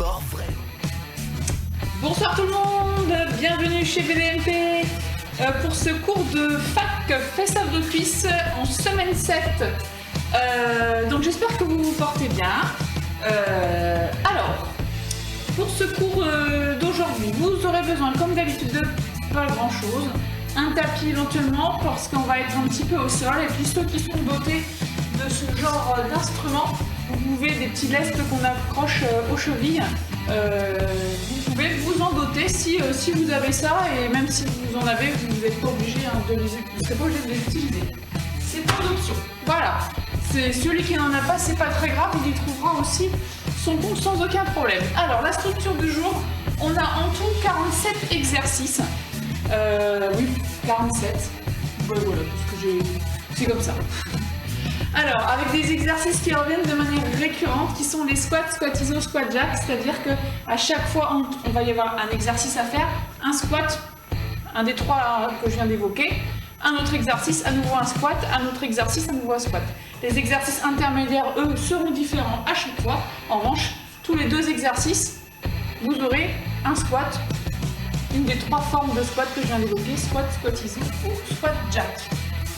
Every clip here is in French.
sport vrai. Bonsoir tout le monde, bienvenue chez BDMP pour ce cours de fac Face of the Cuisse en semaine 7. Donc j'espère que vous vous portez bien. Alors, pour ce cours d'aujourd'hui, vous aurez besoin comme d'habitude de pas grand chose. Un tapis éventuellement parce qu'on va être un petit peu au sol, et puis ceux qui sont dotés de ce genre d'instrument, vous pouvez, des petits lestes qu'on accroche aux chevilles, vous pouvez vous en doter si vous avez ça, et même si vous en avez, vous n'êtes pas obligé de les utiliser. C'est pas d'option. Voilà. C'est celui qui n'en a pas, c'est pas très grave, il y trouvera aussi son compte sans aucun problème. Alors la structure du jour, on a en tout 47 exercices. Oui, 47. Voilà, parce que c'est comme ça. Alors, avec des exercices qui reviennent de manière récurrente, qui sont les squats, squat iso, squat jack, c'est-à-dire qu'à chaque fois, on va y avoir un exercice à faire, un squat, un des trois que je viens d'évoquer, un autre exercice, à nouveau un squat, un autre exercice, à nouveau un squat. Les exercices intermédiaires, eux, seront différents à chaque fois. En revanche, tous les deux exercices, vous aurez un squat, une des trois formes de squat que je viens d'évoquer, squat, squat iso ou squat jack.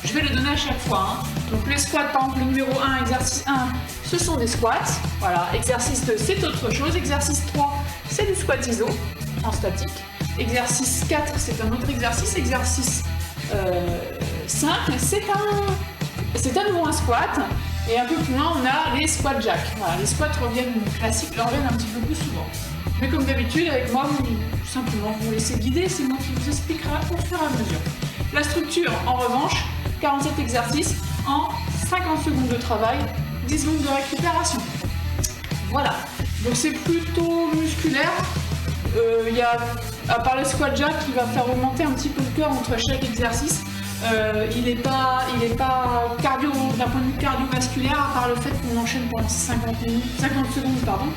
Je vais le donner à chaque fois. Donc les squats, par exemple, le numéro 1, exercice 1, ce sont des squats. Voilà, exercice 2, c'est autre chose. Exercice 3, c'est du squat iso en statique. Exercice 4, c'est un autre exercice. Exercice 5, c'est à nouveau un squat. Et un peu plus loin, on a les squats jack. Voilà, les squats reviennent classiques, reviennent un petit peu plus souvent. Mais comme d'habitude, avec moi, simplement vous laissez guider, c'est moi qui vous expliquera au fur et à mesure. La structure, en revanche, 47 exercices en 50 secondes de travail, 10 secondes de récupération. Voilà, donc c'est plutôt musculaire. Il y a, à part le squat jack, qui va faire augmenter un petit peu le cœur entre chaque exercice. Il n'est pas cardio, d'un point de vue cardiovasculaire, à part le fait qu'on enchaîne pendant 50 secondes, pardon.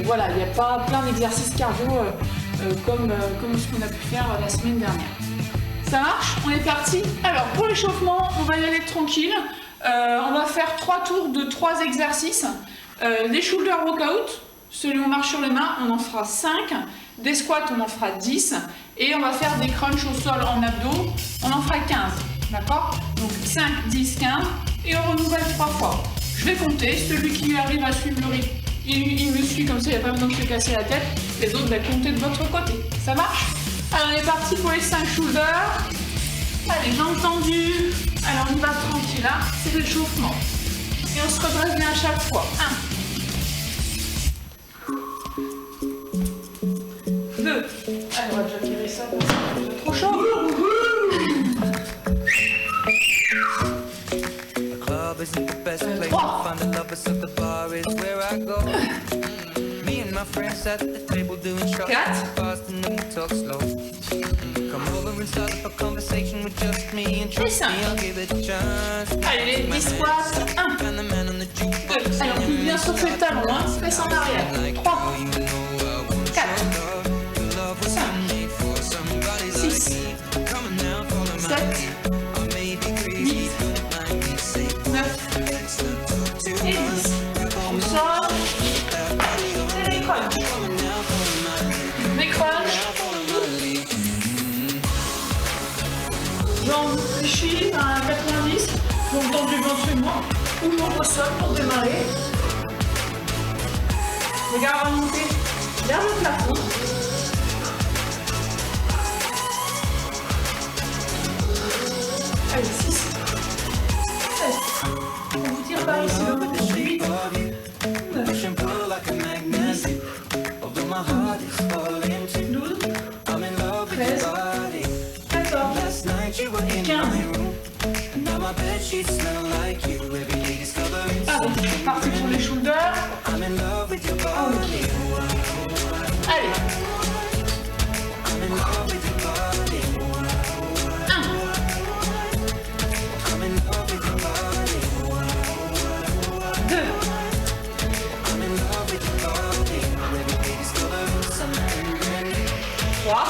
Voilà, il n'y a pas plein d'exercices cardio comme ce qu'on a pu faire la semaine dernière. Ça marche? On est parti? Alors, pour l'échauffement, on va y aller tranquille. On va faire 3 tours de 3 exercices. Des shoulder workout, celui où on marche sur les mains, on en fera 5. Des squats, on en fera 10. Et on va faire des crunchs au sol en abdos, on en fera 15. D'accord? Donc 5, 10, 15. Et on renouvelle 3 fois. Je vais compter. Celui qui arrive à suivre le rythme, il me suit comme ça, il n'y a pas besoin de se casser la tête. Les autres, comptez de votre côté. Ça marche? Alors, on est parti pour les 5 shoulders. Allez, jambes tendues. Alors, on y va tranquille, hein. C'est l'échauffement. Et on se redresse bien à chaque fois. 1. 2. Allez, on va déjà tirer ça parce que c'est trop chaud. 3. 4. Et 5. Allez, les 10 squats. 1. 2. Allez, on pousse bien sur le talon, hein. Fesse en arrière. 3. 4. 5. 6. 7. 8. 9. Et 10. On sort. Et les crunchs. Les crunchs. Jambes fléchies à 90. Donc dans du ventre sur moi. Ou jambes au sol pour démarrer. Regarde à monter vers le plafond. Allez, 6. 7. On vous tire par ici le côté 8. 9. 10. 12. 13. 14. 15. Allez, c'est parti pour les shoulders. Allez. 1. 2. 3.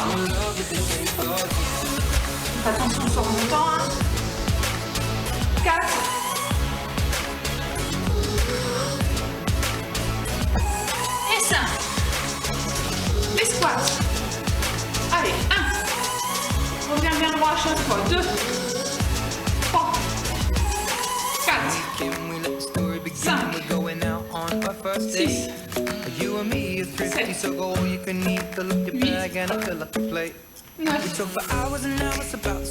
Attention sur mon temps. 4. Et 5. chaque fois. 2, 3, 4, 5, 6, 7, 8, 9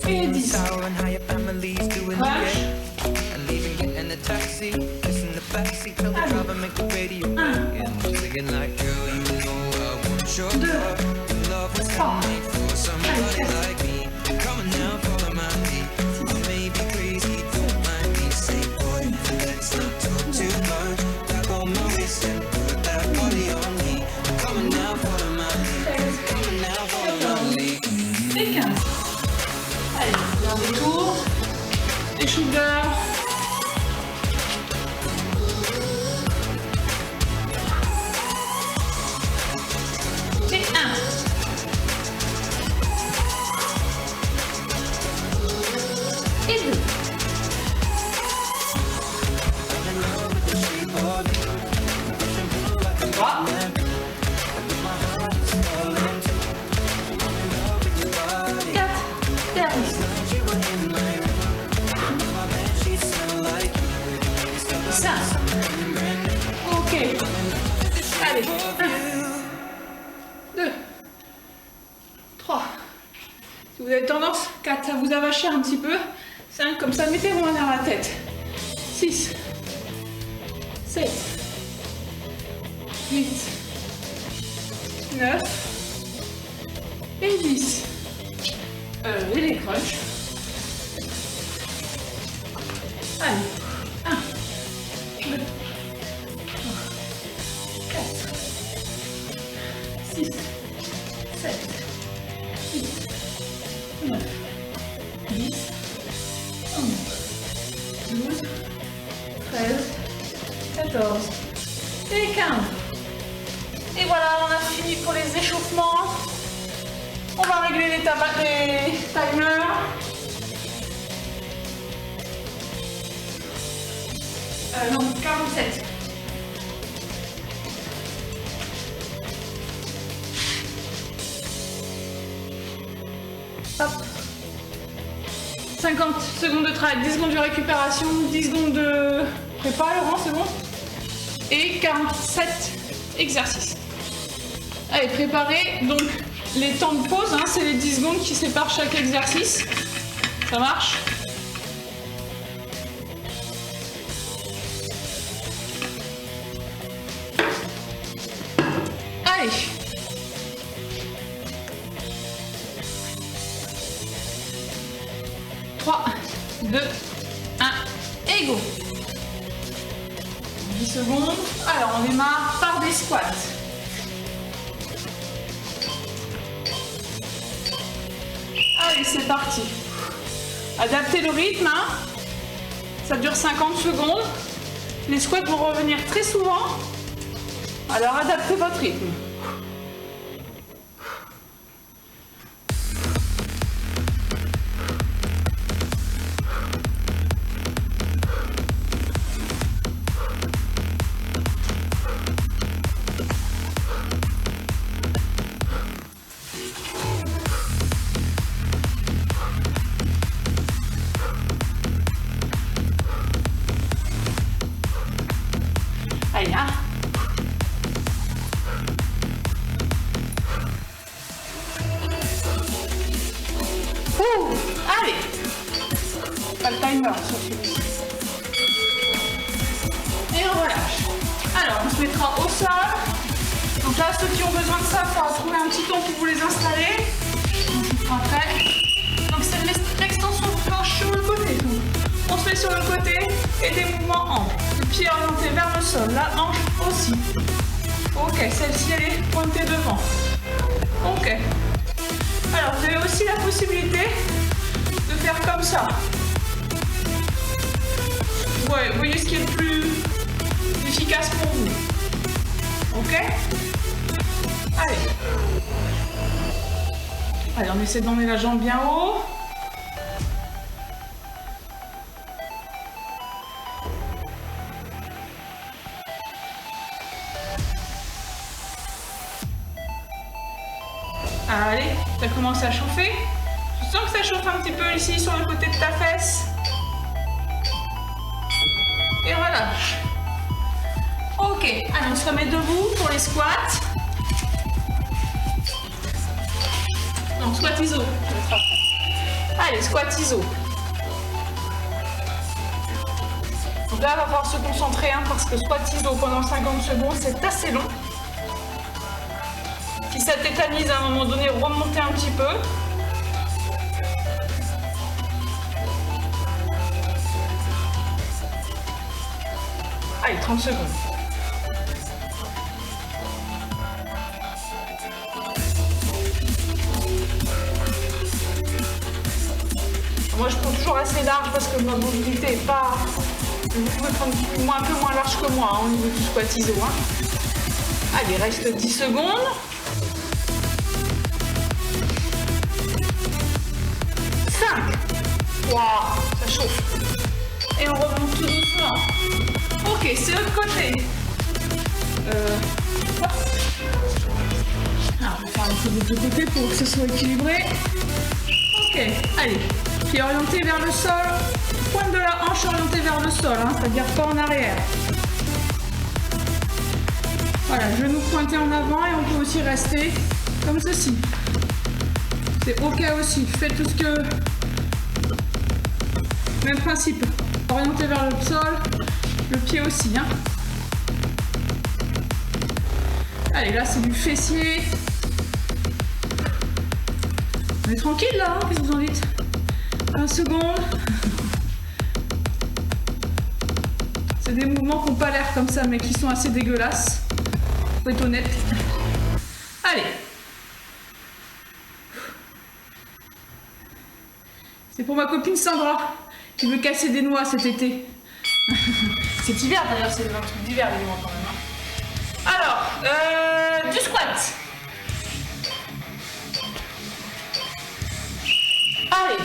et 10. Sugar. Et 1. Et 2. 3. 4. Dernier. 5. Ok. Allez. 1, 2, 3. Si vous avez tendance, 4 à vous avacher un petit peu. 5, comme ça, mettez vos mains dans la tête. 6, 7, 8, 9 et 10. Et les crunchs. Allez. 1, 2, 4, 6, 7, 8, 9, 10, 11, 12, 13, 14 et 15. Et voilà, on a fini pour les échauffements. On va régler les timers. Non, 47. Hop. 50 secondes de travail, 10 secondes de récupération, 10 secondes de prépa, Laurent, c'est bon? Et 47 exercices. Allez, préparez. Donc, les temps de pause, hein, c'est les 10 secondes qui séparent chaque exercice. Ça marche? Allez. Trois, 2, 1, et go. 10 secondes. Alors, on démarre par des squats. Allez, c'est parti. Adaptez le rythme. Hein. Ça dure 50 secondes. Les squats vont revenir très souvent. Alors, adaptez votre rythme. Allez, hein. Allez. Pas le timer sur celui-ci. Et on relâche. Alors, on se mettra au sol. Donc là, ceux qui ont besoin de ça, il faudra trouver un petit ton pour vous les installer. On fera après. Donc c'est l'extension de planche sur le côté. Donc, on se met sur le côté et des mouvements amples. Le pied orienté vers le sol, la hanche aussi. Ok, celle-ci elle est pointée devant. Ok. Alors vous avez aussi la possibilité de faire comme ça. Ouais, vous voyez ce qui est le plus efficace pour vous. Ok? Allez. Allez, on essaie d'emmener la jambe bien haut. Allez, ça commence à chauffer. sens que ça chauffe un petit peu ici sur le côté de ta fesse. Et relâche. Ok, allez, on se remet debout pour les squats. Non, squat iso. Allez, squat iso. Donc là, il va falloir se concentrer hein, parce que squat iso pendant 50 secondes, c'est assez long. Si ça tétanise à un moment donné, remontez un petit peu. Allez, 30 secondes. Moi, je prends toujours assez large parce que ma mobilité n'est pas... Vous pouvez prendre un peu moins large que moi hein, au niveau du squat iso. Hein. Allez, reste 10 secondes. 5. Waouh, ça chauffe. Et on remonte tout doucement. Ok, c'est l'autre côté. Alors, on va faire un peu de deux côtés pour que ce soit équilibré. Ok, allez. Pied orienté vers le sol. Pointe de la hanche orientée vers le sol, hein, c'est-à-dire pas en arrière. Voilà, genou pointé en avant et on peut aussi rester comme ceci. C'est ok aussi. Faites tout ce que... Même principe. Orienté vers le sol. Le pied aussi. Hein. Allez, là c'est du fessier. On est tranquille là, hein, qu'est-ce que vous en dites? 1 seconde. C'est des mouvements qui n'ont pas l'air comme ça, mais qui sont assez dégueulasses. Faut être honnête. Allez. C'est pour ma copine Sandra, qui veut casser des noix cet été. C'est hiver d'ailleurs, c'est un truc d'hiver les noix quand même. Hein. Alors, du squat. Allez.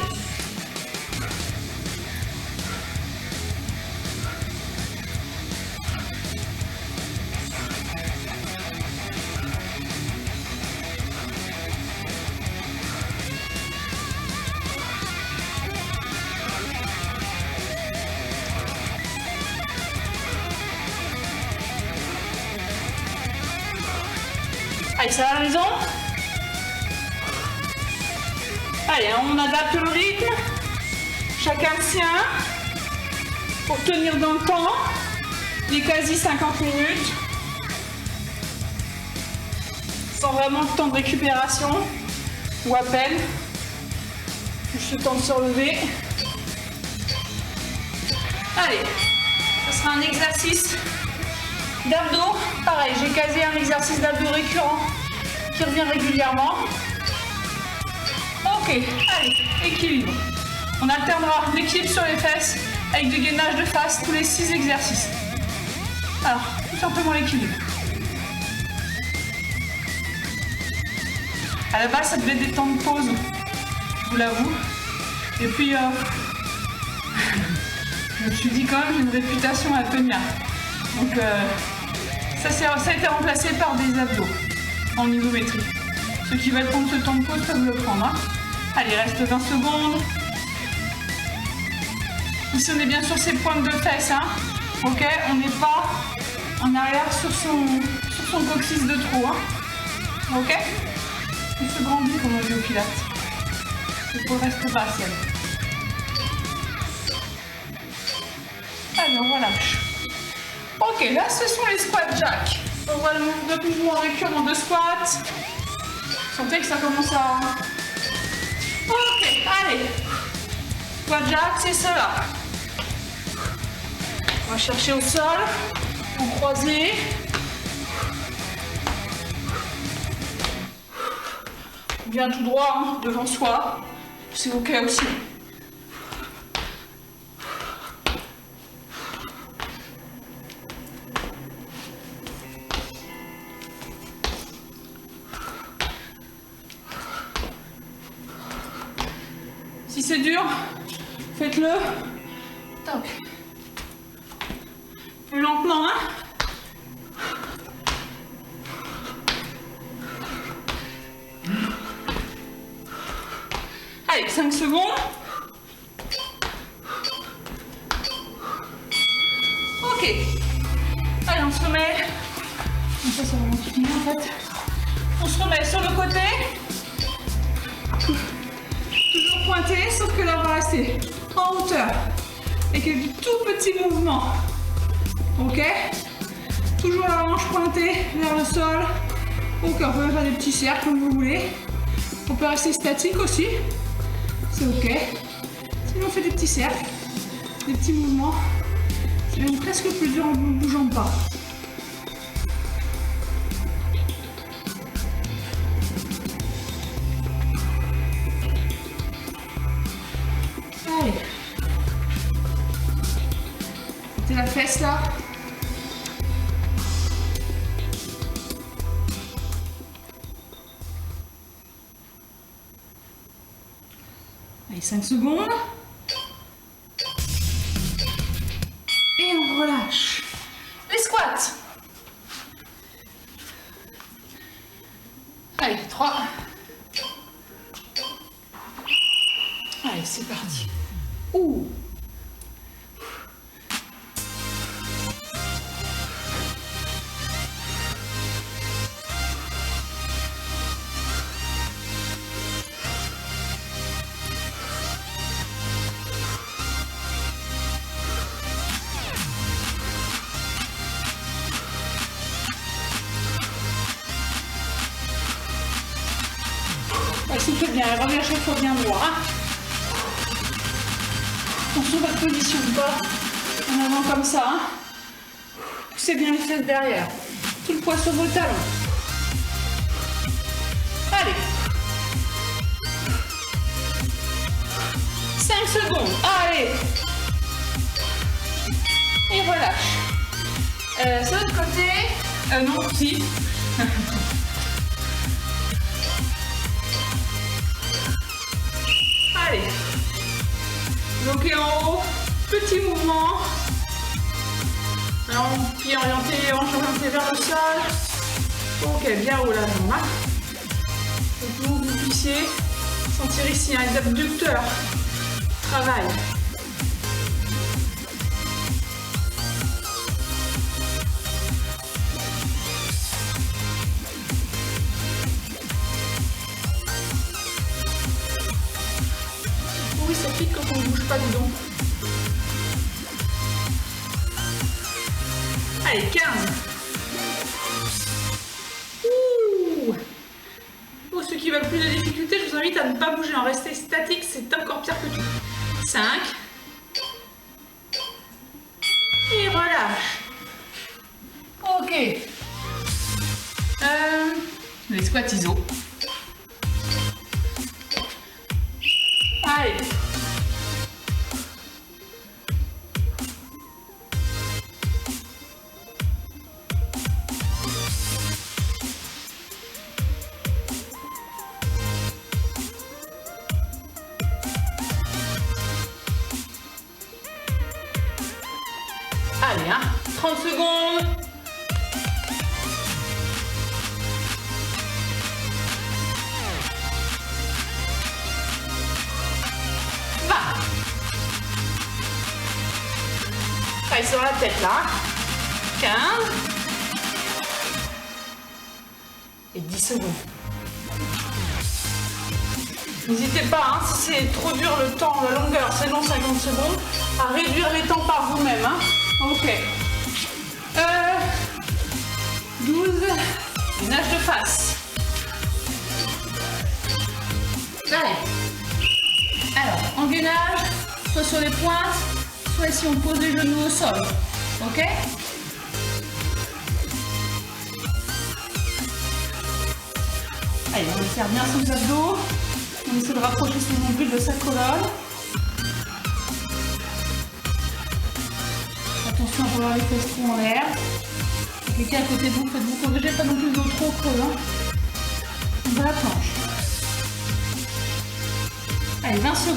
Allez, ça va la maison? Allez, on adapte le rythme. Chacun le sien. Pour tenir dans le temps. Les quasi 50 minutes. Sans vraiment de temps de récupération. Ou à peine. Juste le temps de se relever. Allez, ce sera un exercice d'abdos. Pareil, j'ai casé un exercice d'abdos récurrent qui revient régulièrement. Ok, allez, équilibre. On alternera l'équilibre sur les fesses avec du gainage de face tous les 6 exercices. Alors, tout simplement l'équilibre. À la base, ça devait être des temps de pause, je vous l'avoue. Et puis, je me suis dit quand même, j'ai une réputation à tenir. Donc, ça a été remplacé par des abdos en isométrie. Ceux qui veulent prendre ce temps de pause peuvent le prendre. Hein. Allez, reste 20 secondes. Ici, on est bien sur ses pointes de fesses. Hein. Ok, on n'est pas en arrière sur son coccyx de trop. Hein. Ok, il se grandit comme on dit au pilates. Il faut rester partiel. Allez, on relâche. Ok, là ce sont les squats jack. On voit notre mouvement récurrent de squat. Sentez que ça commence à... Ok, allez. Squat jack, c'est cela. On va chercher au sol. On croiser. On vient tout droit hein, devant soi. C'est ok aussi. Si c'est dur, faites-le. Toc. Plus lentement, hein. Allez, 5 secondes. Ok. Allez, on se remet. Donc ça va continuer en fait. On se remet sur le côté. Toujours pointé, sauf que là on va rester en hauteur. Avec des tout petits mouvements. Ok. Toujours la hanche pointée vers le sol. Ok, on peut même faire des petits cercles comme vous voulez. On peut rester statique aussi. C'est ok. Sinon on fait des petits cercles, des petits mouvements. C'est même presque plus dur en ne bougeant pas. Allez. Mettez la fesse là. Allez, 5 secondes. Et on relâche. Les squats. Allez, 3. Allez, c'est parti. Ouh. Soufflez bien, revenez à chaque fois bien droit. Attention votre position de bas en avant comme ça. Hein. Poussez bien les fesses derrière. Tout le poids sur vos talons. Allez. 5 secondes. Allez. Et relâche. Sur l'autre côté. Non, si. Allez, bloqué en haut, petit mouvement. Alors, pied orienté, hanche orientée vers le sol. Ok, bien haut la jambe. Hein. Donc, vous puissiez sentir ici les abducteurs. Travail. Oui, ça pique quand on ne bouge pas, dis donc. Allez, 15. Ouh. Pour ceux qui veulent plus de difficulté, je vous invite à ne pas bouger, en rester statique, c'est encore pire que tout. 5. Et relâche. Ok. Les squats ISO. Allez. Allez, hein, 30 secondes. Va. Allez, sur la tête là. 15. Et 10 secondes. N'hésitez pas, hein, si c'est trop dur le temps, la longueur, c'est long 50 secondes, à réduire les temps par vous-même. Hein. Ok. 12. Nage de face. Allez. Alors, en gainage, soit sur les pointes, soit ici on pose les genoux au sol. Ok? Allez, on va faire bien sous les abdos. On essaie de rapprocher son nombril de sa colonne. Attention à avoir les fesses trop en l'air. Quelqu'un à côté de vous, faites-vous corriger, pas non plus d'eau trop creux. Hein. On va la planche. Allez, 20 secondes.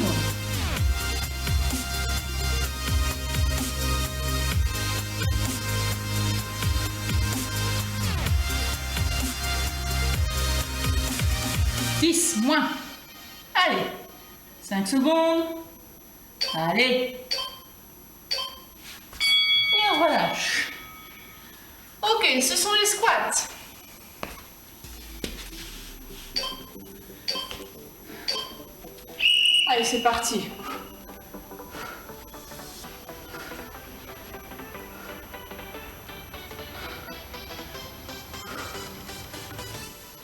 Moins. Allez, 5 secondes. Allez. Et on relâche. Ok, ce sont les squats. Allez, c'est parti.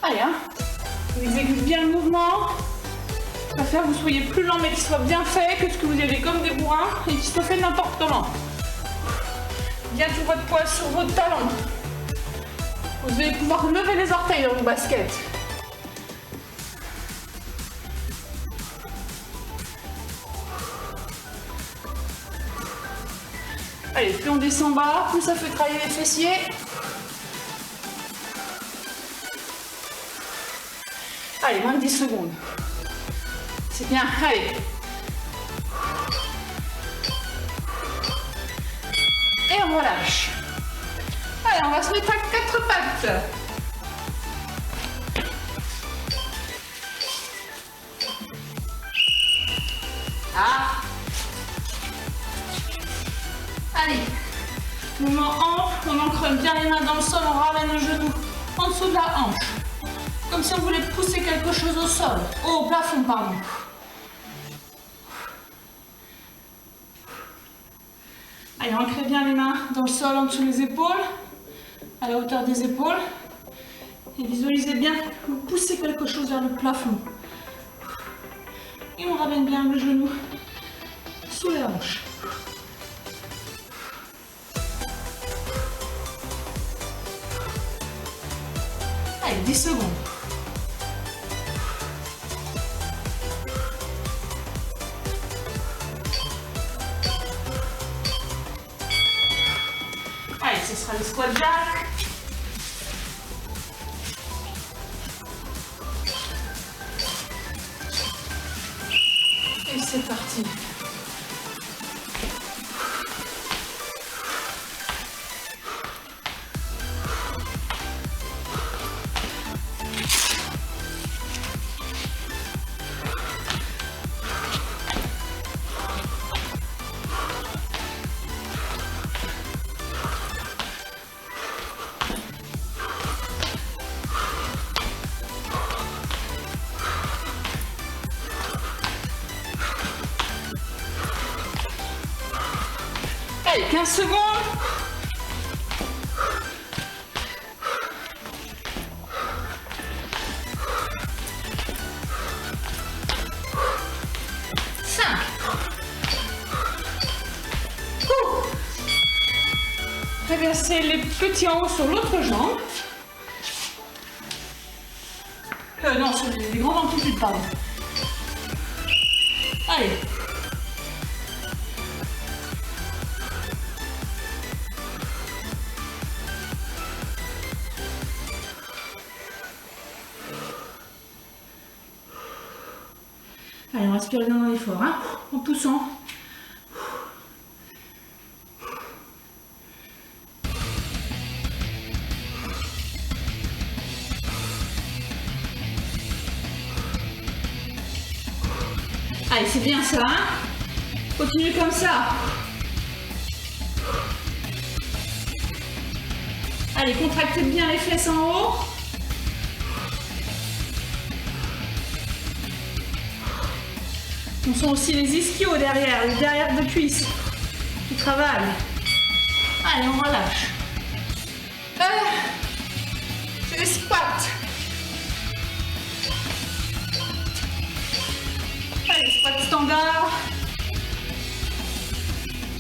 Allez, hein. On exécute bien le mouvement. Je préfère que vous soyez plus lent mais qu'il soit bien fait que ce que vous avez comme des bourrins et qu'il soit fait n'importe comment. Bien tout votre poids sur votre talon. Vous allez pouvoir lever les orteils dans vos baskets. Allez, plus on descend bas, plus ça fait travailler les fessiers. Allez, moins de 10 secondes. C'est bien, allez. Et on relâche. Allez, on va se mettre à 4 pattes. Ah. Allez. Mouvement ample, on ancre bien les mains dans le sol, on ramène le genou en dessous de la hanche. Comme si on voulait pousser quelque chose au sol. Au plafond, pardon. Allez, ancrez bien les mains dans le sol, en dessous des épaules, à la hauteur des épaules. Et visualisez bien que vous poussez quelque chose vers le plafond. Et on ramène bien le genou sous les hanches. Allez, 10 secondes. Allez, ce sera le squat jack. Et c'est parti. Allez, 15 secondes. Reversez les petits en haut sur l'autre jambe. Non, sur les grandes amplitudes, pardon. Allez. Allez, on respire bien dans l'effort, hein, en poussant. Allez, c'est bien ça, hein. Continue comme ça. Allez, contractez bien les fesses en haut. On sent aussi les ischios derrière, les derrière de cuisses qui travaillent. Allez, on relâche. C'est les squats. Allez, squat standard.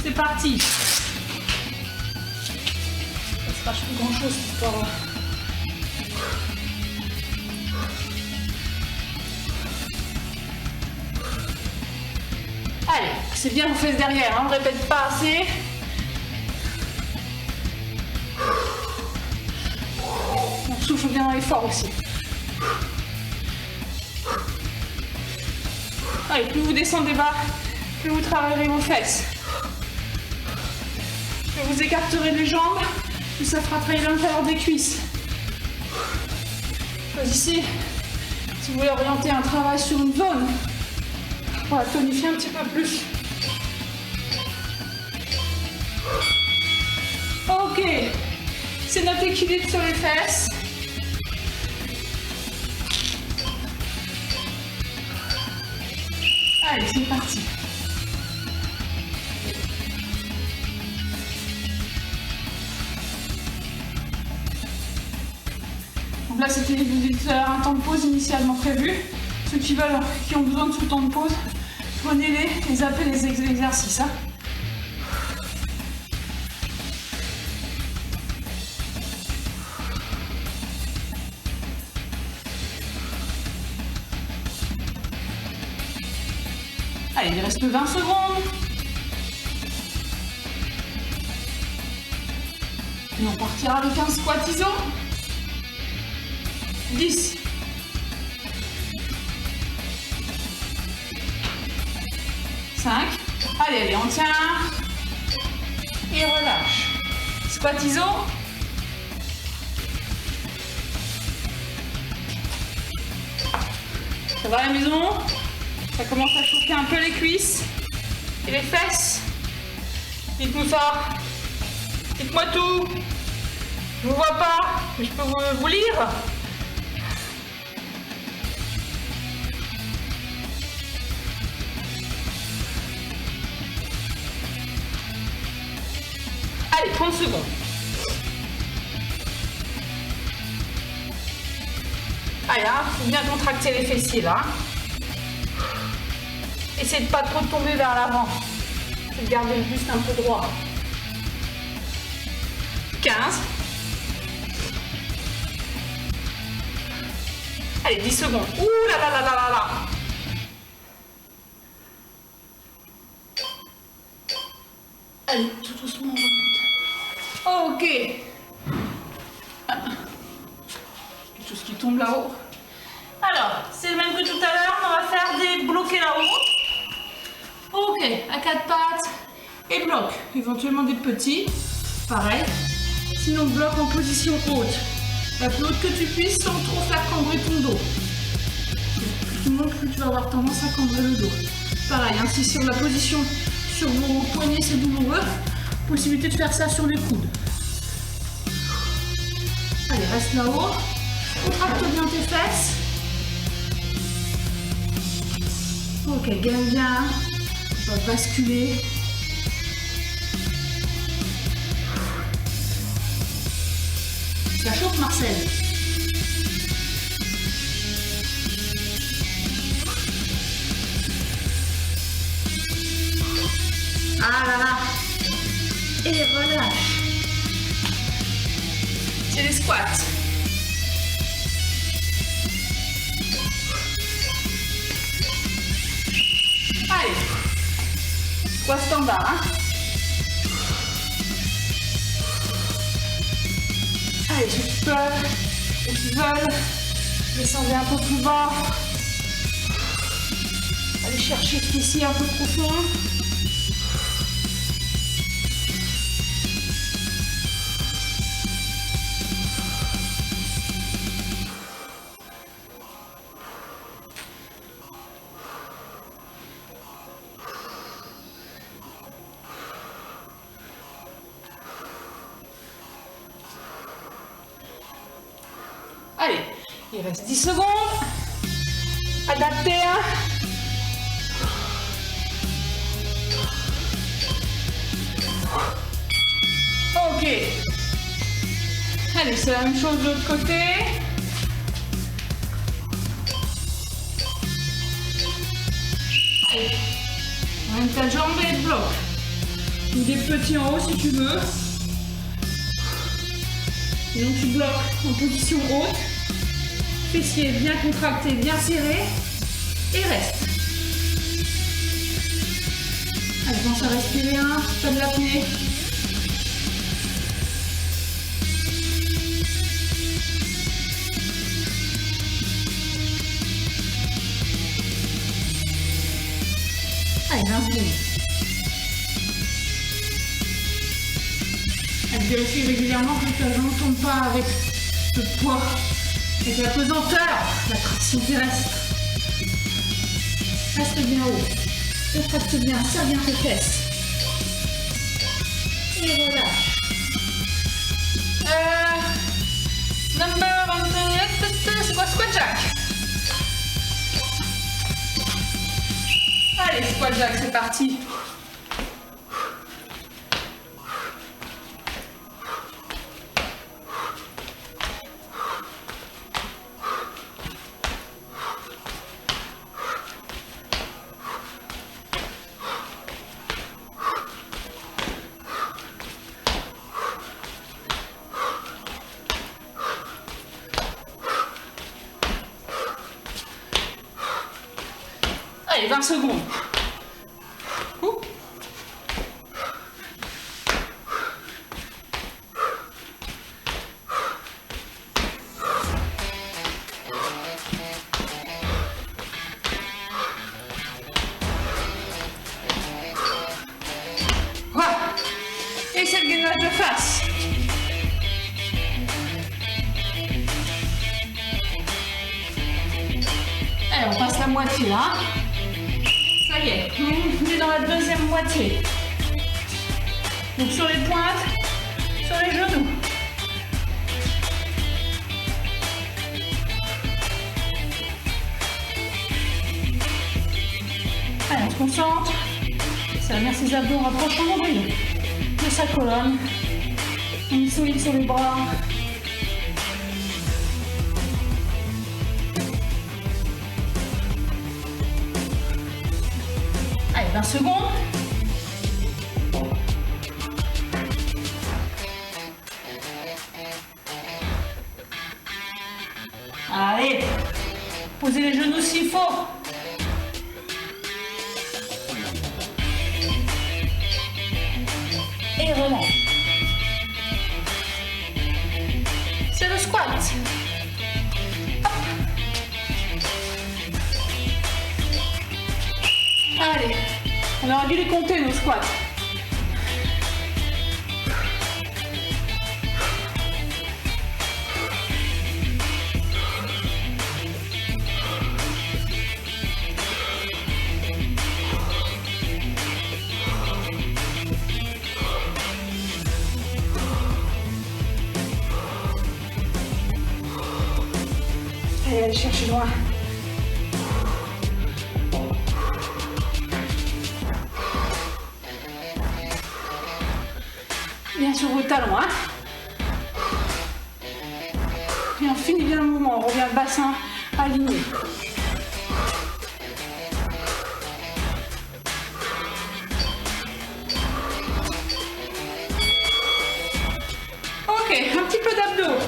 C'est parti. Ça ne se passe plus grand chose cette histoire-là. Allez, c'est bien vos fesses derrière, hein, on ne répète pas assez. On souffle bien dans l'effort aussi. Allez, plus vous descendez bas, plus vous travaillerez vos fesses. Plus vous écarterez les jambes, plus ça fera travailler l'intérieur des cuisses. Choisissez si vous voulez orienter un travail sur une zone On va tonifier un petit peu plus. Ok, c'est notre équilibre sur les fesses. Allez, c'est parti. Donc là, c'était un temps de pause initialement prévu. Ceux qui ont besoin de ce temps de pause, prenez-les et zappez les exercices. Hein. Allez, il reste 20 secondes. Et on partira avec un squat iso. 10. 5. Allez, on tient. Et relâche. Squat iso. Ça va à la maison? Ça commence à chauffer un peu les cuisses et les fesses. Dites-nous ça. Dites-moi tout. Je ne vous vois pas, mais je peux vous lire. Allez, 30 secondes. Allez, hein, faut bien contracter les fessiers là. Essayez de pas trop tomber vers l'avant. De garder le buste un peu droit. 15. Allez, 10 secondes. Ouh là là là là là là. Allez, tout doucement, on remonte. Ok. Quelque chose qui tombe là-haut. Alors, c'est le même que tout à l'heure. On va faire des bloqués là-haut. Ok, à 4 pattes et bloc. Éventuellement des petits. Pareil. Sinon, bloc en position haute. La plus haute que tu puisses sans trop faire cambrer ton dos. Plus tu montes, plus tu vas avoir tendance à cambrer le dos. Pareil, hein, si sur la position sur vos poignets c'est douloureux, possibilité de faire ça sur les coudes. Allez, reste là-haut. Contracte bien tes fesses. Ok, gagne bien. On va basculer. Ça chauffe, Marcel. Ah là là. Et relâche. C'est les squats. Allez. Squat standard, hein. Allez, ceux qui peuvent, ceux qui veulent, descendez un peu plus bas. Allez chercher ici un peu profond. Allez, il reste 10 secondes. Adaptez, hein. Ok. Allez, c'est la même chose de l'autre côté. Allez. Même ta jambe et bloc. Ou des petits en haut si tu veux. Et donc tu bloques en position haute. Fessiers bien contractés, bien serrés. Et reste. Allez, pense à respirer, hein, pas de l'apnée. Allez, 20 secondes. Allez, vérifie régulièrement que ta jambe ne tombe pas avec le poids, avec la pesanteur, la traction terrestre. Reste bien haut. Contracte bien, serre bien tes fesses. Et relâche. Number 28, c'est quoi? Squat jack. Allez, squat jack, c'est parti. Allez, 20 secondes. Ouh. Voilà. Et c'est le gainage de face. Allez, on passe la moitié là. Ça y est, on est dans la deuxième moitié. Donc sur les pointes, sur les genoux. Allez, on se concentre. Ça va venir ses abdos, on rapproche en nombril de sa colonne. On est solide sur les bras. Allez, 20 secondes. Allez, posez les genoux s'il faut. Et relâche. C'est le squat. Hop. Allez, on aurait dû les compter nos squats. Allez chercher loin. Bien sur vos talons, hein. Et on finit bien le mouvement, on revient le bassin aligné. Ok, un petit peu d'abdos.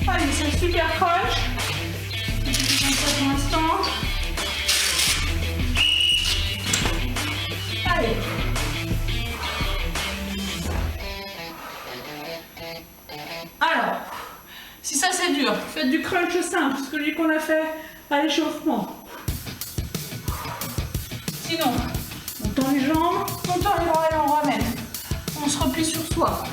Allez, c'est un super crunch. Pour l'instant. Allez. Alors, si ça c'est dur, faites du crunch simple, celui qu'on a fait à l'échauffement. Sinon, on tend les jambes, on tend les bras et on ramène. On se replie sur soi.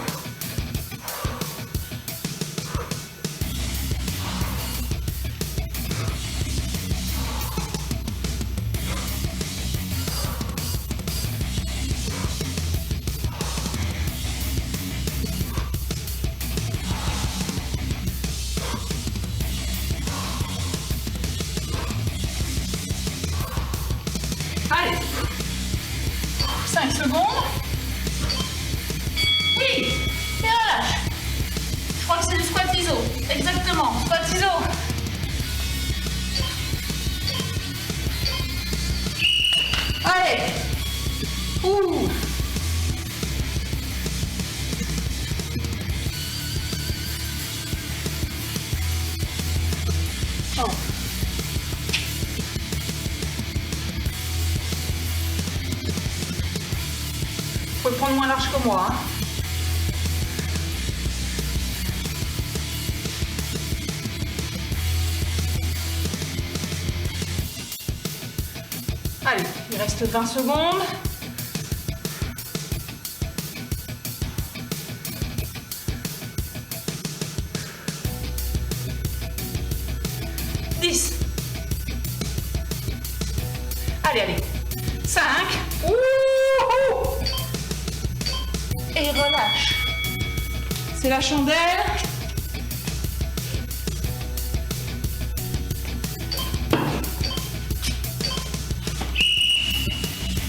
Allez, 5 secondes. Oui, et relâche. Je crois que c'est le squat iso. Exactement, squat iso. Allez. Ouh. Oh. Faut le prendre moins large que moi. Hein. Allez, il reste 20 secondes. Allez, allez. 5. Et relâche. C'est la chandelle.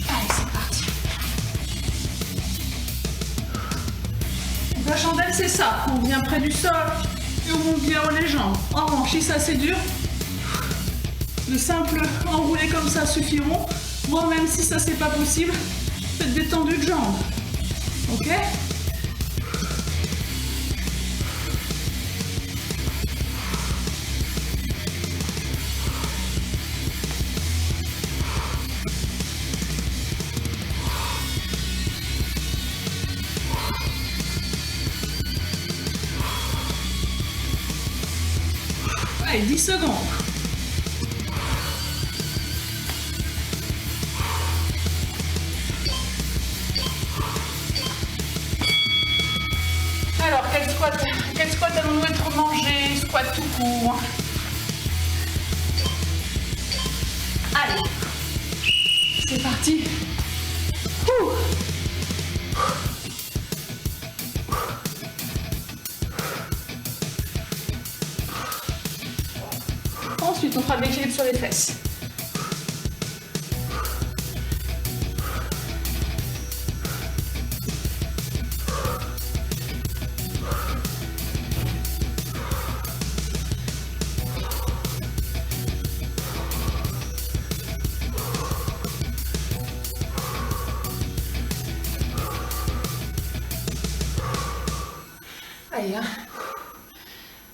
Allez, c'est parti. Donc la chandelle, c'est ça. On vient près du sol et on monte bien les jambes. En revanche, si ça c'est dur, de simples enroulés comme ça suffiront. Moi, même si ça c'est pas possible, faites des tendus de jambes. Ok? Allez, 10 secondes. Alors, quel squat allons-nous être mangé? Squat tout court. Allez, c'est parti. Ouh. Ensuite, on fera de l'équilibre sur les fesses. Allez, hein.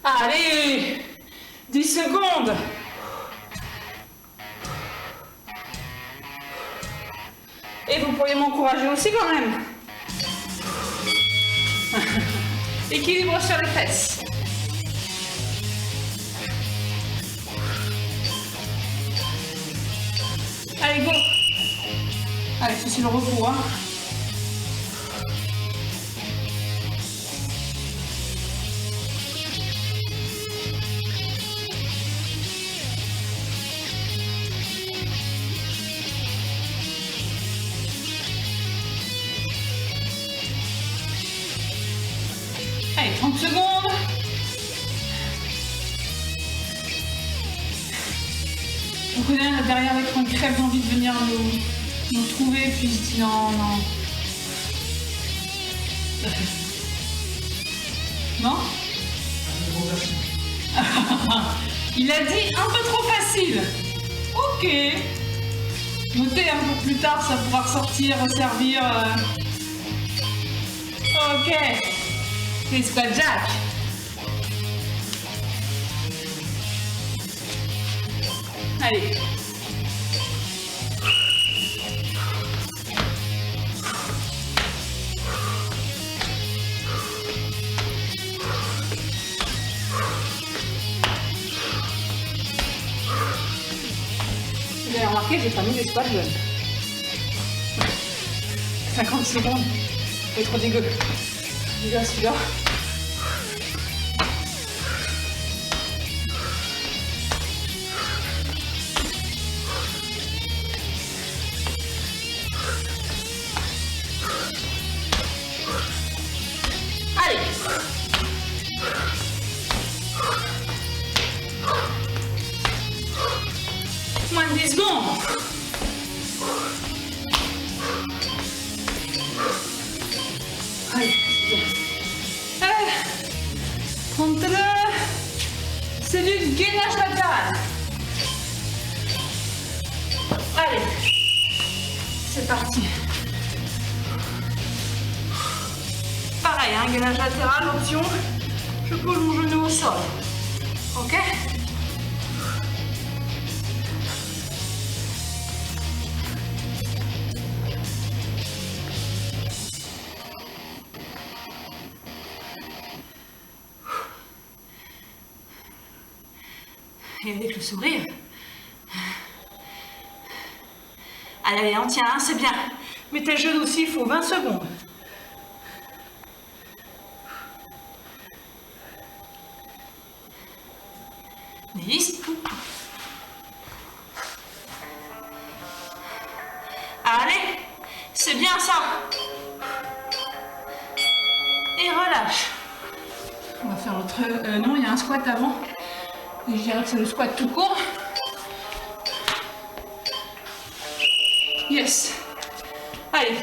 Allez, 10 secondes. Et vous pourriez m'encourager aussi quand même. Équilibre sur les fesses. Allez, go. Allez, c'est le repos, hein. Allez, 30 secondes. On connaît là derrière l'écran qui crève d'envie de venir nous trouver, puis je dis non, non. Non? Il a dit un peu trop facile. Ok. Notez un peu plus tard, ça pourra ressortir, servir. Ok. C'est squat jack. Allez. Vous avez remarqué, j'ai pas mis des squats jeunes. 50 secondes. C'est trop dégueu. Dégueu celui-là. Allez. Moins de 10 secondes. Allez, allez. 32. C'est du gainage latéral. Allez. C'est parti. Pareil, hein, gainage latéral, option. Je pose mon genou au sol. Ok? Et avec le sourire. Allez, allez, on tient, hein, c'est bien. Mettez le genou aussi, il faut 20 secondes. squat avant. Et je dirais que c'est le squat tout court. Yes. Allez.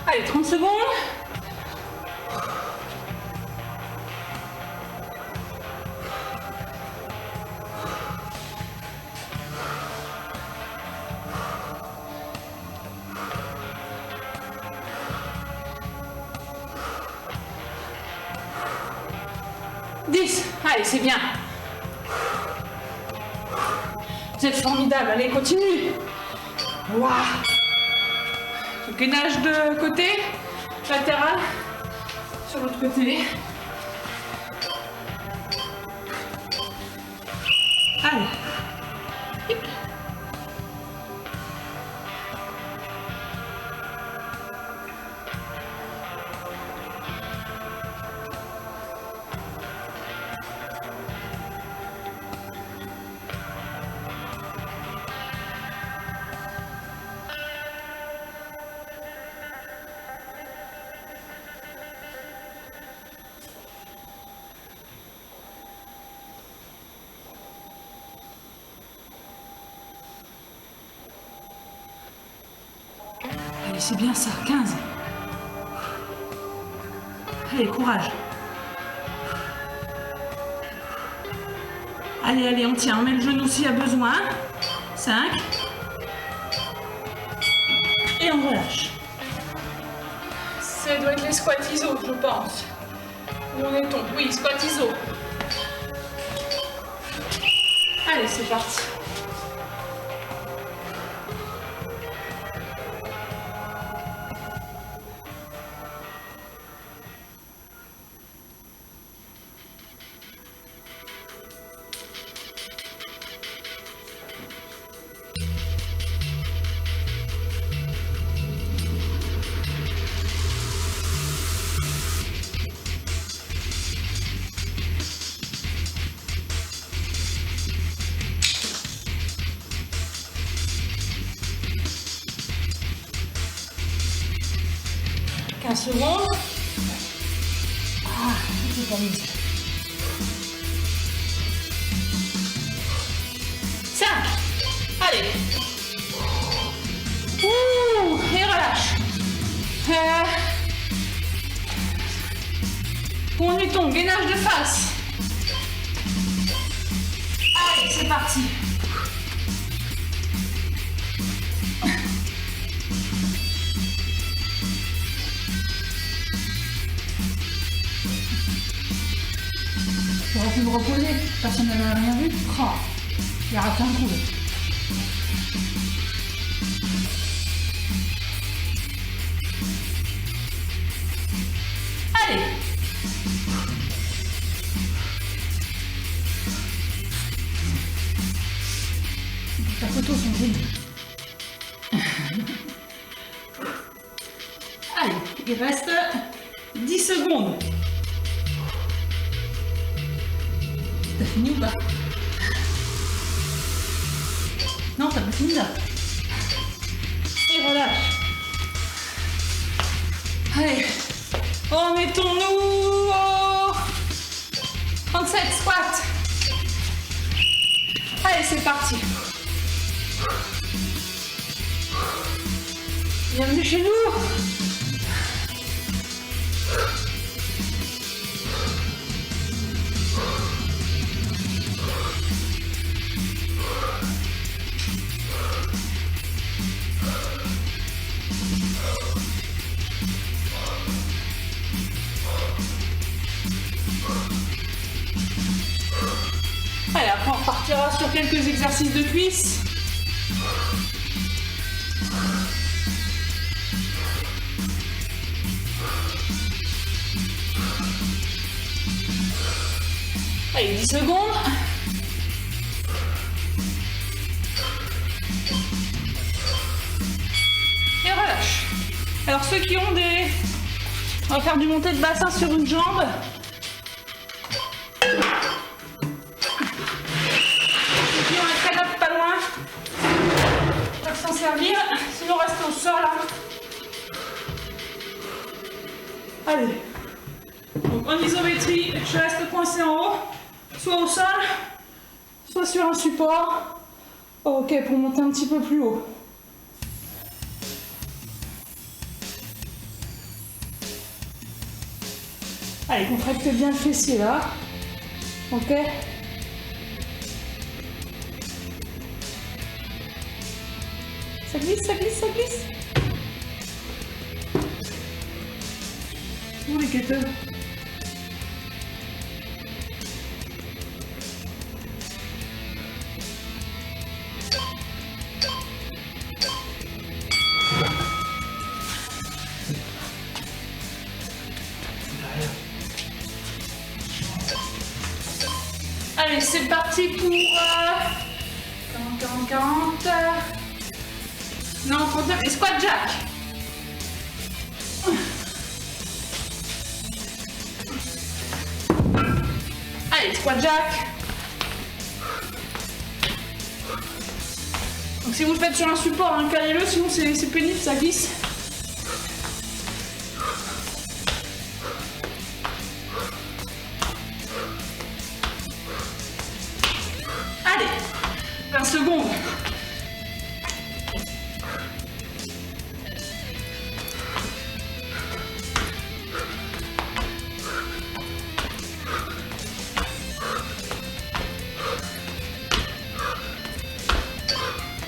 Allez, 30 secondes. Allez, c'est bien. Vous êtes formidable. Allez, continue. Waouh. Le gainage de côté, latéral, sur l'autre côté. Allez. Hip. Allez, c'est bien ça, 15. Allez, courage. Allez, allez, on tient, on met le genou s'il y a besoin. 5. Et on relâche. Ça doit être les squats iso, je pense. Où en est-on? Oui, squat iso. Allez, c'est parti. Secondes. Ah, c'est pas mis. 5. Allez. Ouh, et relâche. Où en est-on? Gainage de face. Allez, c'est parti. J'aurais pu me reposer, personne n'avait rien vu. Oh, j'ai raté un coup. Allez. Ta photo sont géniales. Allez, il reste 10 secondes. T'as fini ou pas? Non, t'as pas fini là. Et relâche. Allez, remettons-nous au 37 squats. Allez, c'est parti. Bienvenue chez nous. Allez, après on repartira sur quelques exercices de cuisses. Allez, 10 secondes. Et relâche. Alors ceux qui ont des On va faire du montée de bassin sur une jambe. Et puis on est très note pas loin. On va s'en servir. Sinon on reste au sol. Hein. Allez. Donc en isométrie, je reste coincé en haut, soit au sol, soit sur un support. Ok, pour monter un petit peu plus haut. Allez, contractez bien le fessier là. Ok. Ça glisse, ça glisse, ça glisse. Où les quêteurs? Allez, c'est parti pour 40, 40, 40. Non, 39. Et squat jack. Allez, squat jack. Donc si vous le faites sur un support, hein, calez-le, sinon c'est pénible, ça glisse. Allez, 20 secondes.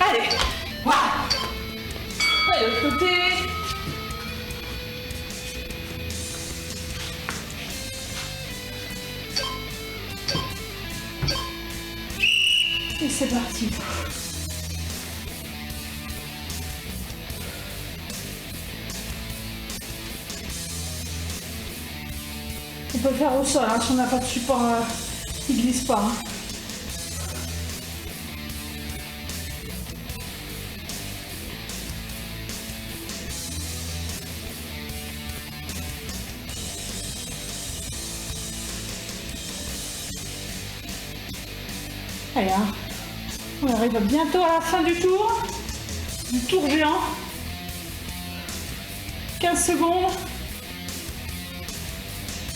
Allez, voilà. Allez, de l'autre côté. Et c'est parti. On peut le faire au sol, hein, si on n'a pas de support, il ne glisse pas. Hein. Allez, hein. On arrive bientôt à la fin du tour géant. 15 secondes.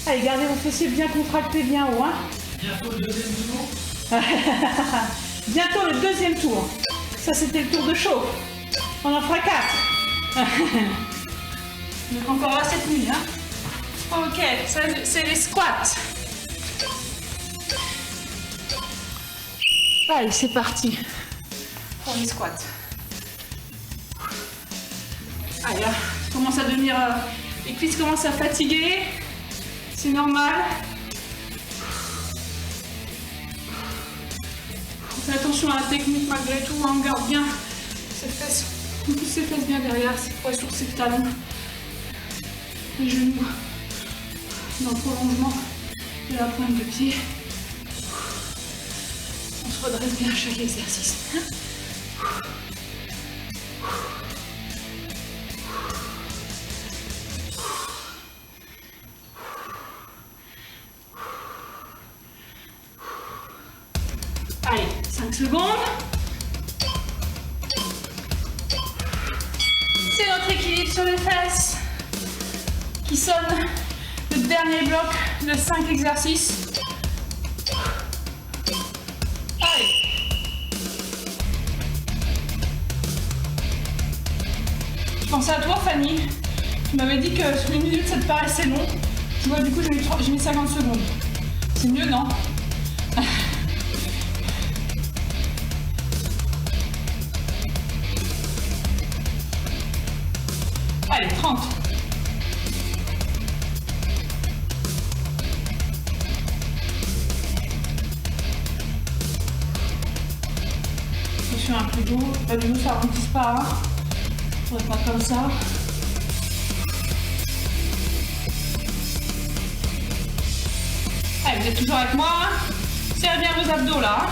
Allez, gardez vos fessiers bien contractés, bien haut. Hein. Bientôt le deuxième tour. Bientôt le deuxième tour. Ça, c'était le tour de chaud. On en fera 4. Donc encore là cette nuit. Hein. Ok, ça, c'est les squats. Allez, c'est parti pour les squats. Allez, là, je commence à devenir... les cuisses commencent à fatiguer. C'est normal. Faites attention à la technique malgré tout. Hein, on garde bien ses fesses. On pousse ses fesses bien derrière, ses poids sur ses talons. Les genoux dans le prolongement de la pointe de pied. On se redresse bien à chaque exercice. Allez, 5 secondes. C'est notre équilibre sur les fesses qui sonne le dernier bloc de 5 exercices. Allez. Je pensais à toi, Fanny. Tu m'avais dit que sur une minute ça te paraissait long. Tu vois, du coup j'ai mis 50 secondes. C'est mieux, non? Allez, 30. Attention à un peu d'eau. Pas du tout, ça ralentit pas. Hein. Faudrait pas comme ça. Allez, vous êtes toujours avec moi. Hein. Serrez bien vos abdos là.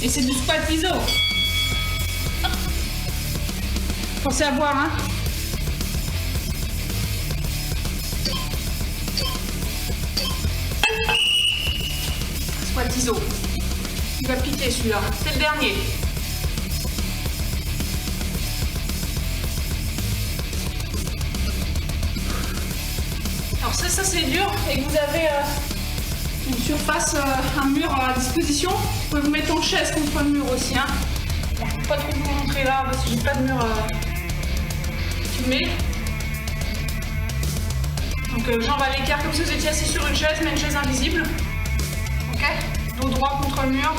Et c'est du squat iso. Pensez à boire, hein. Squat iso. Il va piquer celui-là. C'est le dernier. Alors ça c'est dur et que vous avez une surface, un mur à disposition, vous pouvez vous mettre en chaise contre le mur aussi. Hein. Bon, je ne peux pas trop vous montrer là parce que j'ai pas de mur filmé. Donc jambes à l'écart comme si vous étiez assis sur une chaise, mais une chaise invisible. Ok, dos droit contre le mur.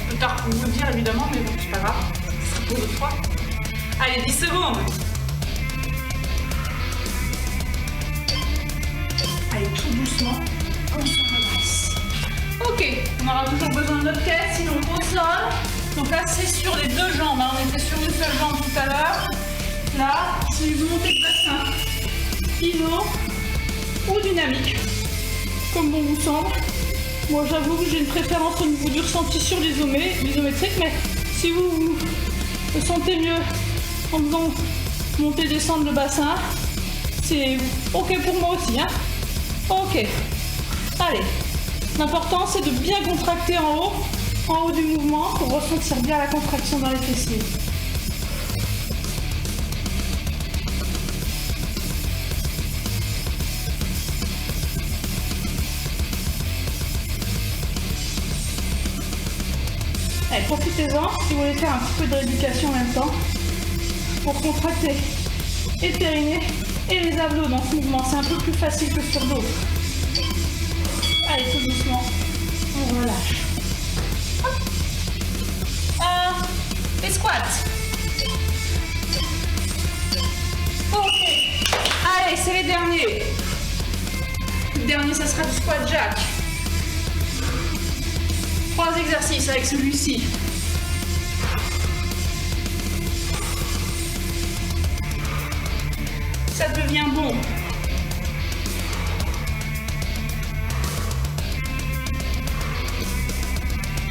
Plus tard pour vous le dire évidemment, mais bon c'est pas grave, ce sera pour l'autre fois. Allez, 10 secondes. Allez, tout doucement, on se redresse. Ok, on aura toujours besoin de notre tête, sinon au sol. Donc là, c'est sur les deux jambes. Hein. On était sur une seule jambe tout à l'heure. Là, si vous montez le bassin, iso ou dynamique, comme bon vous semble. Moi, j'avoue que j'ai une préférence au niveau du ressenti sur l'isométrique, mais si vous vous sentez mieux en faisant monter descendre le bassin, c'est ok pour moi aussi. Hein. Ok. Allez. L'important, c'est de bien contracter en haut du mouvement pour ressentir bien la contraction dans les fessiers. Allez, profitez-en si vous voulez faire un petit peu de rééducation en même temps pour contracter et le périnée et les abdos dans ce mouvement. C'est un peu plus facile que sur d'autres. Allez, tout doucement, on relâche. Les squats. Ok. Allez, c'est les derniers. Le dernier, ça sera du squat jack. 3 exercices avec celui-ci. Ça devient bon.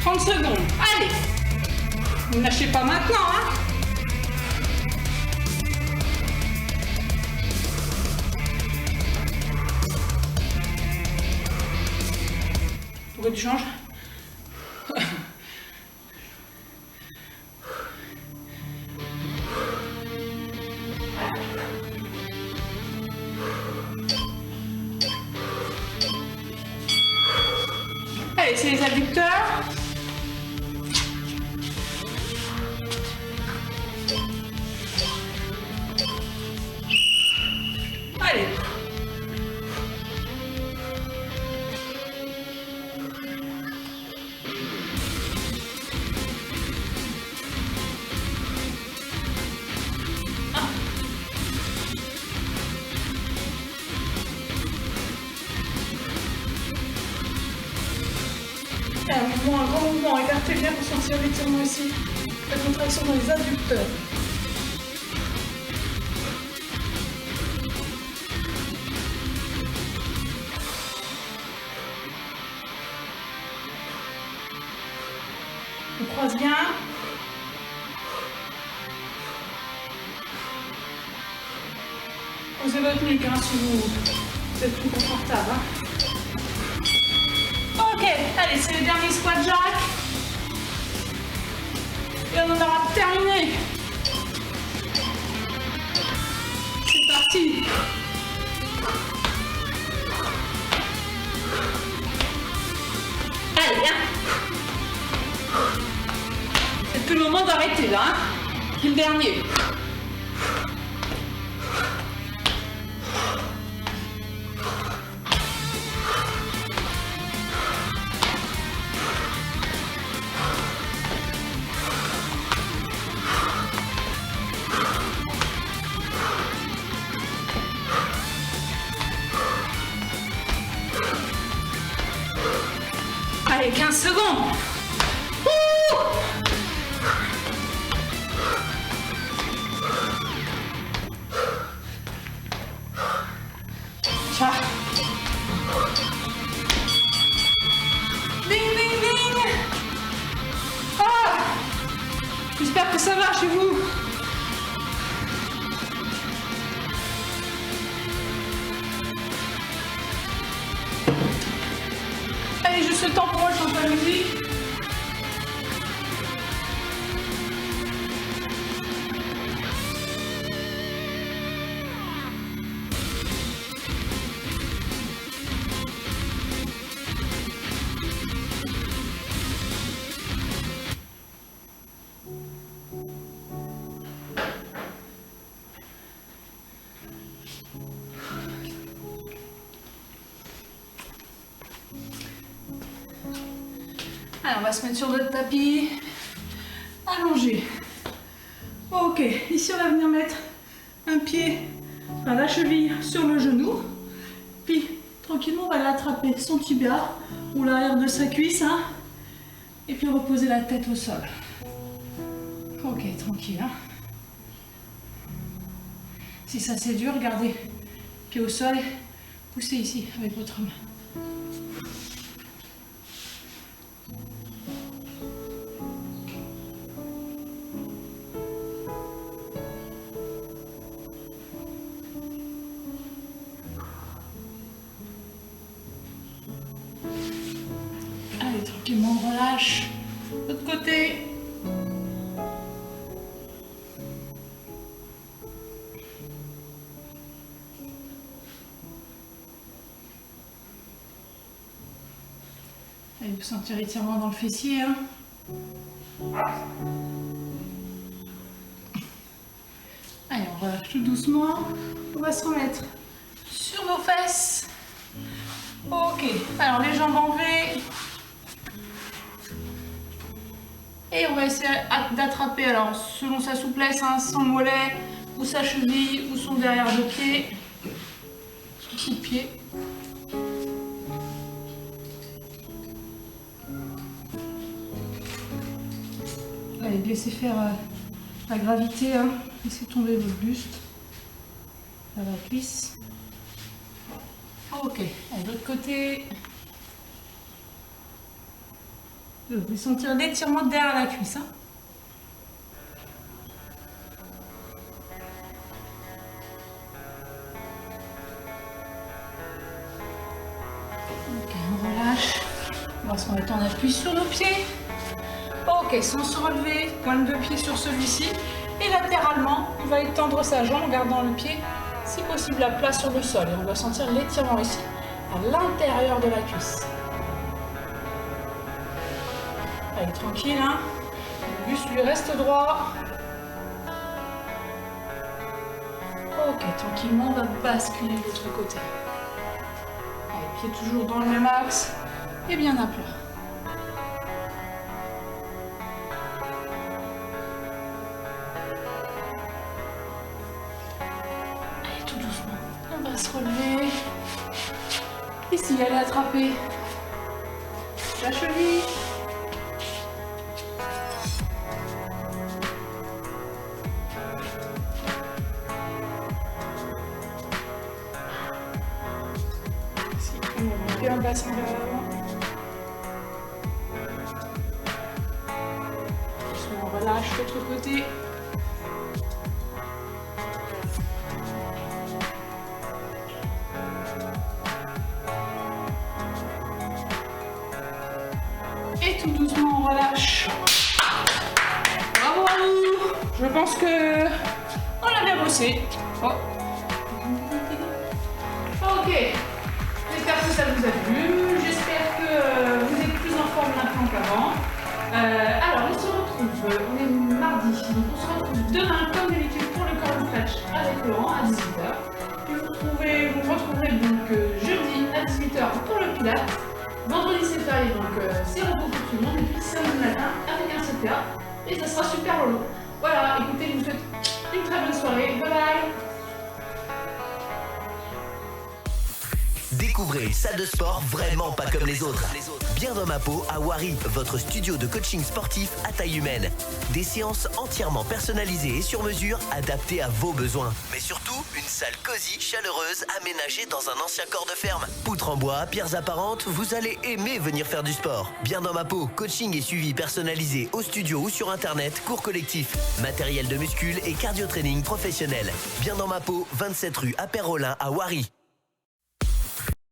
« 30 secondes. Allez. Ne lâchez pas maintenant, hein. Pourquoi tu changes? Allez, c'est les adducteurs. Allez. Un grand mouvement, écartez bien pour sentir l'étirement ici, la contraction dans les adducteurs. On croise bien. Posez votre nuque hein, si vous êtes plus confortable. Hein. Ok, allez, c'est le dernier squat jack. Et on en aura terminé. C'est parti. Allez, hein. C'est plus le moment d'arrêter là. Hein. C'est le dernier. Allez, 15 secondes. Ouh. Ça. Ding, ding, ding. relâchez-vous. Allez, juste le temps pour moi, je chante la musique. Allez, on va se mettre sur notre tapis, allongé. Ok, ici on va venir mettre un pied, enfin la cheville sur le genou, puis tranquillement on va l'attraper son tibia ou l'arrière de sa cuisse, hein, et puis reposer la tête au sol. Ok, tranquille. Hein. Si ça c'est dur, gardez pied au sol, poussez ici avec votre main. Tranquillement, on relâche. L'autre côté. Allez, vous sentir l'étirement dans le fessier. Hein. Allez, on relâche tout doucement. On va se remettre sur nos fesses. Ok, alors les jambes en V. Et on va essayer d'attraper, alors selon sa souplesse, hein, son mollet, ou sa cheville, ou son derrière de pied. Coup de pied. Allez, laissez faire la gravité, hein. Laissez tomber votre buste vers la cuisse. Ok, allez, de l'autre côté. Vous pouvez sentir l'étirement derrière la cuisse. Hein. Ok, on relâche. On va se remettre en appui sur nos pieds. Ok, sans se relever, pointe de pied sur celui-ci. Et latéralement, on va étendre sa jambe en gardant le pied, si possible, à plat sur le sol. Et on va sentir l'étirement ici, à l'intérieur de la cuisse. Allez, tranquille, hein. Le buste lui reste droit. Ok, tranquillement, on va basculer de l'autre côté. Allez, pied toujours dans le même axe et bien à plat. Allez, tout doucement, on va se relever. Ici, allez attraper la cheville. Un bassin vers l'avant. On relâche l'autre côté. Et tout doucement on relâche. Bravo à nous. Je pense que on a bien bossé. Oh. Ok. J'espère que ça vous a plu, j'espère que vous êtes plus en forme maintenant qu'avant. Alors, on se retrouve, on est mardi, donc on se retrouve demain comme d'habitude pour le corps stretch avec Laurent à 18h. Puis vous retrouverez donc jeudi à 18h pour le pilates. Vendredi c'est férié, donc c'est repos pour tout le monde. Et puis samedi matin avec un CPA et ça sera super lolo. Voilà, écoutez, je vous souhaite une très bonne soirée. Bye bye. Découvrez une salle de sport vraiment pas comme les autres. Bien dans ma peau à Wari, votre studio de coaching sportif à taille humaine. Des séances entièrement personnalisées et sur mesure, adaptées à vos besoins. Mais surtout, une salle cosy, chaleureuse, aménagée dans un ancien corps de ferme. Poutres en bois, pierres apparentes, vous allez aimer venir faire du sport. Bien dans ma peau, coaching et suivi personnalisé au studio ou sur internet, cours collectifs, matériel de muscule et cardio-training professionnel. Bien dans ma peau, 27 rue Appert-Rolin à Wary.